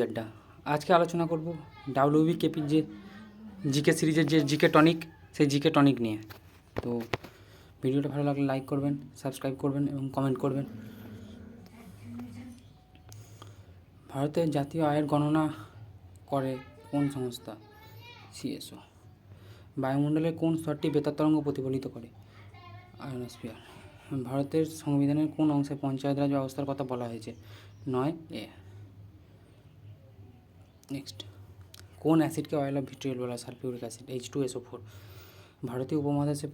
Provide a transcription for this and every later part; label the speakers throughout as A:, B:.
A: আড্ডা। আজকে আলোচনা করব ডাব্লিউবিকেপির যে জিকে সিরিজের যে জিকে টনিক, সেই জিকে টনিক নিয়ে। তো ভিডিওটা ভালো লাগলে লাইক করবেন, সাবস্ক্রাইব করবেন এবং কমেন্ট করবেন। ভারতের জাতীয় আয়ের গণনা করে কোন সংস্থা? সিএসও। বায়ুমণ্ডলের কোন স্তরটি বেতার তরঙ্গ প্রতিফলিত করে? আয়নোস্ফিয়ার। ভারতের সংবিধানের কোন অংশে পঞ্চায়েত রাজ ব্যবস্থার কথা বলা হয়েছে? 9A। নেক্সট, কোন অ্যাসিডকে অয়েল অফ ভিট্রিয়ল বলা হয়? Sulphuric acid, H2SO4। ভারতীয় উপমহাদেশে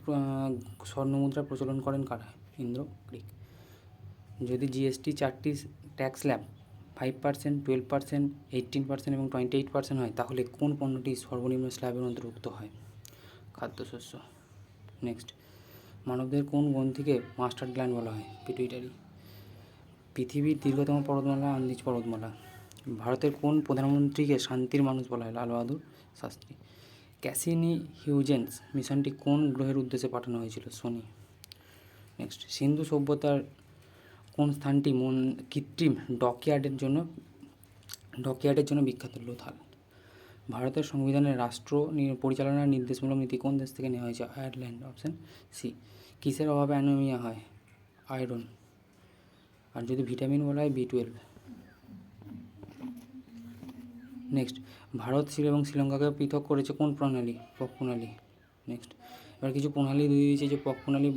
A: স্বর্ণমুদ্রা প্রচলন করেন কারা? ইন্দ্র গ্রিক। যদি জিএসটি চারটি ট্যাক্স স্ল্যাব 5%, 12%, 18% এবং 28% হয়, তাহলে কোন পণ্যটি সর্বনিম্ন স্ল্যাবের অন্তর্ভুক্ত হয়? খাদ্যশস্য। নেক্সট, মানবদের কোন গ্রন্থিকে মাস্টার গ্ল্যান্ড বলা হয়? পিটুইটারি। পৃথিবীর দীর্ঘতম পর্বতমালা আন্দিজ পর্বতমালা। ভারতের কোন প্রধানমন্ত্রীকে শান্তির মানুষ বলা হয়? লাল বাহাদুর শাস্ত্রী। ক্যাসিনি হিউজেন্স মিশনটি কোন গ্রহের উদ্দেশ্যে পাঠানো হয়েছিল? শনি। নেক্সট, সিন্ধু সভ্যতার কোন স্থানটি কৃত্রিম ডকইয়ার্ডের জন্য বিখ্যাত? লোথাল। ভারতের সংবিধানের রাষ্ট্র পরিচালনার নির্দেশমূলক নীতি কোন দেশ থেকে নেওয়া হয়েছে? আয়ারল্যান্ড। Option C. কিসের অভাবে অ্যানিমিয়া হয়? আয়রন। আর যদি ভিটামিন বলা হয় B12। নেক্সট, ভারত এবং শ্রীলঙ্কাকে পৃথক করেছে কোন প্রণালী? পক প্রণালী। নেক্সট, এবার কিছু প্রণালী দিয়ে দিয়েছে যে পক প্রণালী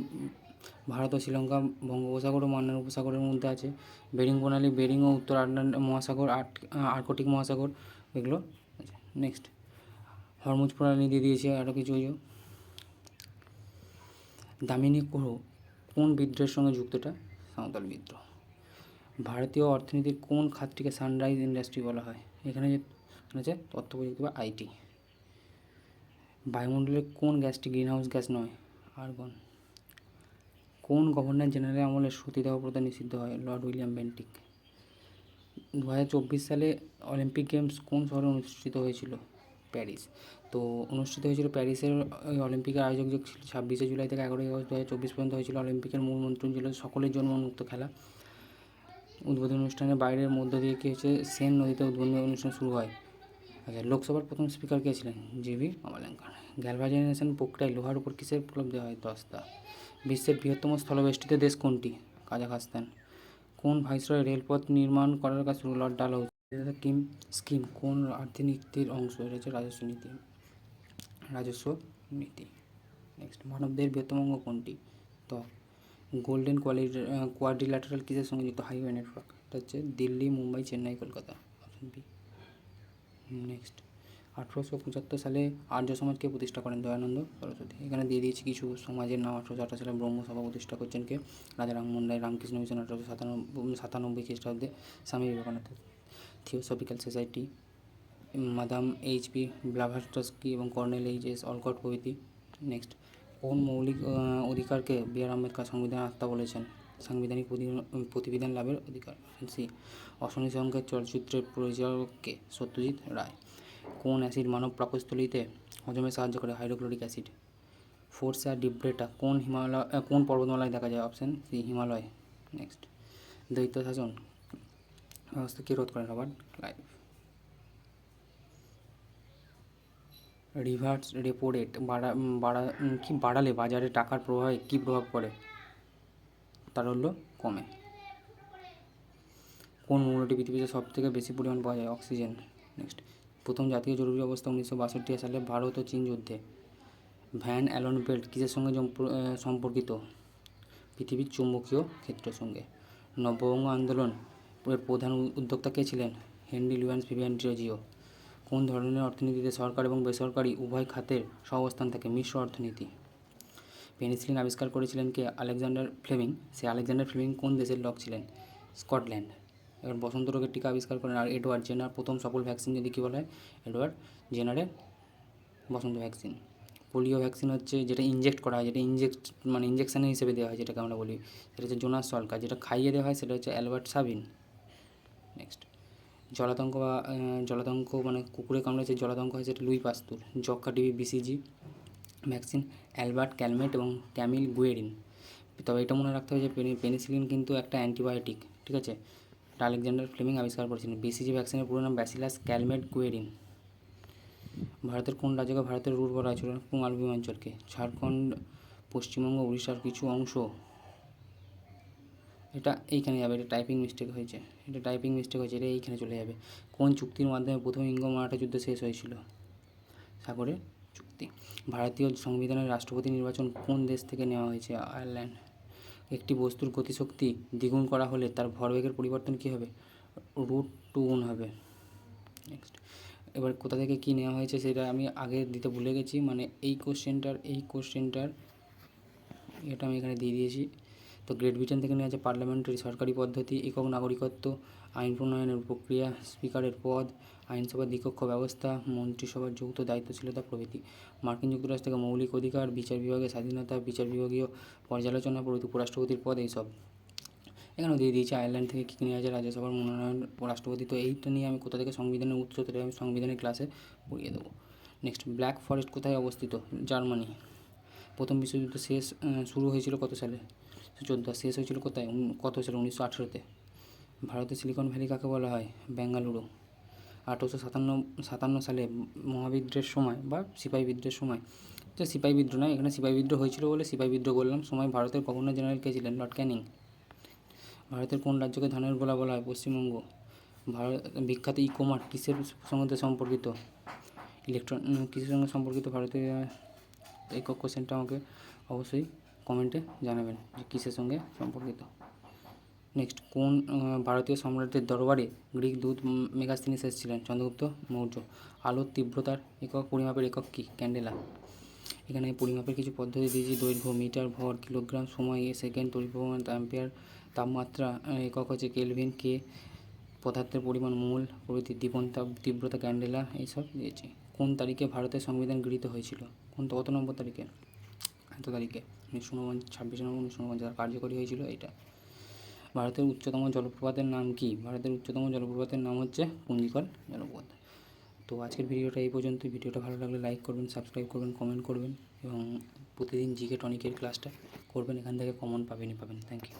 A: ভারত ও শ্রীলঙ্কা, বঙ্গোপসাগর ও মান্নার উপসাগরের মধ্যে আছে। বেরিং প্রণালী বেরিং ও উত্তর আটলান্টিক মহাসাগর, আর্কটিক মহাসাগর, এগুলো আছে। নেক্সট, হরমুজ প্রণালী দিয়ে দিয়েছে আরও কিছু। দামিনী কুরু কোন বিদ্রোহের সঙ্গে যুক্ত? এটা সাঁওতাল বিদ্রোহ। ভারতীয় অর্থনীতির কোন খাতটিকে সানরাইজ ইন্ডাস্ট্রি বলা হয়? এখানে যে আছে তথ্য প্রযুক্তি বা আইটি। বায়ুমণ্ডলের কোন গ্যাসটি গ্রিনহাউস গ্যাস নয়? আর্গন। কোন গভর্নর জেনারেল আমলে সতীদাহ প্রথা নিষিদ্ধ হয়? Lord William Bentinck. 2024 সালে অলিম্পিক গেমস কোন শহরে অনুষ্ঠিত হয়েছিল? প্যারিস। তো অনুষ্ঠিত হয়েছিল প্যারিসের ওই অলিম্পিকের আয়োজক যে ছিল 26শে জুলাই থেকে 11ই আগস্ট 2024 পর্যন্ত হয়েছিল। অলিম্পিকের মূল মন্ত্র ছিল সকলের জন্য উন্মুক্ত খেলা। উদ্বোধনী অনুষ্ঠানের বাইরের মধ্য দিয়ে কী হয়েছে? সেন নদীতে উদ্বোধনী অনুষ্ঠান শুরু হয়। আচ্ছা, লোকসভার প্রথম স্পিকার কে ছিলেন? জিভি অমলাঙ্কর। গ্যালভানাইজেশন প্রক্রিয়ায় লোহার উপর কিসের প্রলেপ দেওয়া হয়? দস্তা। বিশ্বের বৃহত্তম স্থলবেষ্টিত দেশ কোনটি? কাজাখস্তান। কোন ভাইসরয় রেলপথ নির্মাণ করার কাজ শুরু? লর্ড ডালহৌসি। স্কিম কোন অর্থনীতির অংশ? এটা হচ্ছে রাজস্ব নীতি। নেক্সট, মানবদের বৃহত্তম অঙ্গ কোনটি? ত্বক। গোল্ডেন কোয়াড্রিল্যাটারাল কিসের সঙ্গে যুক্ত? Highway network. এটা হচ্ছে Delhi, Mumbai, Chennai, Kolkata. Option B. Next, 1875 সালে আর্য সমাজকে প্রতিষ্ঠা করেন? দয়ানন্দ সরস্বতী। এখানে দিয়ে দিয়েছি কিছু সমাজের নাম। 1858 সালে ব্রহ্মসভা প্রতিষ্ঠা করছেন কে? রাজা রামমোহন রায়। রামকৃষ্ণ মিশন 1897 খ্রিস্টাব্দে। Swami Vivekananda. Theosophical society, madame H.P. Blavatsky এবং কর্নেল H.S. অলকট প্রভৃতি। নেক্সট, কোন মৌলিক অধিকারকে বি.আর. আম্বেদকর সংবিধানের আত্মা বলেছেন? সাংবিধানিক প্রতিবিধান লাভের অধিকার। সি। অশনি সংকেত চলচ্চিত্রের পরিচালককে? সত্যজিৎ রায়। কোন অ্যাসিড মানব পাকস্থলীতে হজমে সাহায্য করে? Hydrochloric acid. ফোর্সা ডিব্রেটা কোন পর্বতমালায় দেখা যায়? Option C, Himalaya. নেক্সট, দ্বৈত শাসন ব্যবস্থা কে রোধ করেন? Robert Clive. Reverse repo rate বাড়ালে বাজারে টাকার প্রবাহে কী প্রভাব পড়ে? তার হলো কমে। কোন মৌলটি পৃথিবীতে সবথেকে বেশি পরিমাণ পাওয়া যায়? অক্সিজেন। নেক্সট, প্রথম জাতীয় জরুরি অবস্থা 1962 সালে ভারত ও চীন যুদ্ধে ভ্যান অ্যালন বেল্ট কিসের সঙ্গে সম্পর্কিত? পৃথিবীর চুম্বকীয় ক্ষেত্রের সঙ্গে। নববঙ্গ আন্দোলন এর প্রধান উদ্যোক্তা কে ছিলেন? Henry Luis Vivian Derozio. কোন ধরনের অর্থনীতিতে সরকার এবং বেসরকারি উভয় খাতের সহাবস্থান থাকে? মিশ্র অর্থনীতি। পেনিসিলিন আবিষ্কার করেছিলেন কে? Alexander Fleming. সে আলেকজান্ডার ফ্লেমিং কোন দেশের লোক ছিলেন? স্কটল্যান্ড। এবার বসন্ত রোগের টিকা আবিষ্কার করেন আর এডওয়ার্ড জেনার। প্রথম সফল ভ্যাকসিন যদি কী বলা হয়? এডওয়ার্ড জেনারের বসন্ত ভ্যাকসিন। পোলিও ভ্যাকসিন হচ্ছে যেটা ইনজেক্ট করা হয়, যেটা ইঞ্জেকশানের হিসেবে দেওয়া হয়, যেটাকে আমরা বলি, সেটা হচ্ছে জোনাস সরকার। যেটা খাইয়ে দেওয়া হয় সেটা হচ্ছে অ্যালবার্ট সাবিন। নেক্সট, জলাতঙ্ক মানে কুকুরে কামড়ে যে জলাতঙ্ক হয় সেটা লুই পাস্তুর। যক্ষ্মা, TB, BCG vaccine Albert Calmette এবং ক্যামিল গুয়েরিন। তবে এটা মনে রাখতে হবে যে পেনিসিলিন কিন্তু একটা অ্যান্টিবায়োটিক, ঠিক আছে? এটা আলেকজান্ডার ফ্লেমিং আবিষ্কার করেছিলেন। BCG ভ্যাকসিনের পুরো নাম ব্যাসিলাস ক্যালমেট-গুয়েরিন। ভারতের কোন রাজ্যকে ভারতের রুট বলা হয়েছিল? মালভূমি অঞ্চলকে। ঝাড়খণ্ড, পশ্চিমবঙ্গ, উড়িষ্যার কিছু অংশ, এটা এইখানে যাবে, এটা টাইপিং মিস্টেক হয়েছে, এটা এইখানে চলে যাবে। কোন চুক্তির মাধ্যমে প্রথম ইঙ্গ মারাঠা যুদ্ধ শেষ হয়েছিল? সাগরের চুক্তি। ভারতীয় সংবিধানের রাষ্ট্রপতি নির্বাচন কোন দেশ থেকে নেওয়া হয়েছে? আয়ারল্যান্ড। একটি বস্তুর গতিশক্তি দ্বিগুণ করা হলে তার ভরবেগের পরিবর্তন কী হবে? √2 হবে। নেক্সট, এবার কোথা থেকে কী নেওয়া হয়েছে সেটা আমি আগে দিতে ভুলে গেছি, মানে এই কোশ্চেনটার এটা আমি এখানে দিয়ে দিয়েছি। তো গ্রেট ব্রিটেন থেকে নেওয়া আছে পার্লামেন্টারি সরকারি পদ্ধতি, একক নাগরিকত্ব, আইন প্রণয়নের প্রক্রিয়া, স্পিকারের পদ, আইনসভার দ্বিকক্ষ ব্যবস্থা, মন্ত্রিসভার যৌথ দায়িত্বশীলতা প্রভৃতি। মার্কিন যুক্তরাষ্ট্র থেকে মৌলিক অধিকার, বিচার বিভাগের স্বাধীনতা, বিচার বিভাগীয় পর্যালোচনা প্রভৃতি, উপরাষ্ট্রপতির পদ, এইসব। এখানেও দিয়ে দিয়েছি আয়ারল্যান্ড থেকে কী নেওয়া আছে রাজ্যসভার মনোনয়ন, রাষ্ট্রপতি। তো এইটা নিয়ে আমি কোথা থেকে সংবিধানের উৎস, সেটা আমি সংবিধানের ক্লাসে পড়িয়ে দেবো। নেক্সট, ব্ল্যাক ফরেস্ট কোথায় অবস্থিত? জার্মানি। প্রথম বিশ্বযুদ্ধ শুরু হয়েছিল কত সালে? 14। শেষ হয়েছিল কোথায়? কত সালে? 1918-তে। ভারতের সিলিকন ভ্যালি কাকে বলা হয়? বেঙ্গালুরু। 1857 সালে মহাবিদ্রোহের সময় বা সিপাহী বিদ্রোহের সময়, তো সিপাহী বিদ্রোহ নয়, এখানে সিপাহী বিদ্রোহ হয়েছিল বলে সিপাহী বিদ্রোহ করলাম, সময় ভারতের গভর্নর জেনারেল কে ছিলেন? লর্ড ক্যানিং। ভারতের কোন রাজ্যকে ধানের গোলা বলা হয়? পশ্চিমবঙ্গ। ভারত বিখ্যাত ই-কমার্স কিসের সঙ্গে সম্পর্কিত? কিসের সঙ্গে সম্পর্কিত ভারতের? এই কোশ্চেনটা আমাকে অবশ্যই কমেন্টে জানাবেন যে কিসের সঙ্গে সম্পর্কিত। নেক্সট, কোন ভারতীয় সম্রাটের দরবারে গ্রিক দূত মেগাস্তিনিস এসেছিলেন? চন্দ্রগুপ্ত মৌর্য। আলোর তীব্রতার পরিমাপের একক কী? ক্যান্ডেলা। এখানে পরিমাপের কিছু পদ্ধতি দিয়েছি, দৈর্ঘ্য, মিটার, ভর, কিলোগ্রাম, সময়, সেকেন্ড, পরিভ্রমণ, অ্যাম্পিয়ার, তাপমাত্রা একক হচ্ছে কেলভিন, কে পদার্থের পরিমাণ, মোল প্রভৃতি, তীব্রতা, ক্যান্ডেলা, এইসব দিয়েছি। কোন তারিখে ভারতের সংবিধান গৃহীত হয়েছিল? কত নম্বর তারিখে? এত তারিখে 26 নভেম্বর 1949 কার্যকরী হয়েছিল এটা। ভারতের উচ্চতম জলপ্রপাতের নাম কি? ভারতের উচ্চতম জলপ্রপাতের নাম হচ্ছে পুঞ্জিকল জলপ্রপাত। তো আজকের ভিডিওটা এই পর্যন্তই। ভিডিওটা ভালো লাগলে লাইক করবেন, সাবস্ক্রাইব করবেন, কমেন্ট করবেন এবং প্রতিদিন জিকে টনিকের ক্লাসটা করবেন, এখান থেকে কমন পাবেন। Thank you.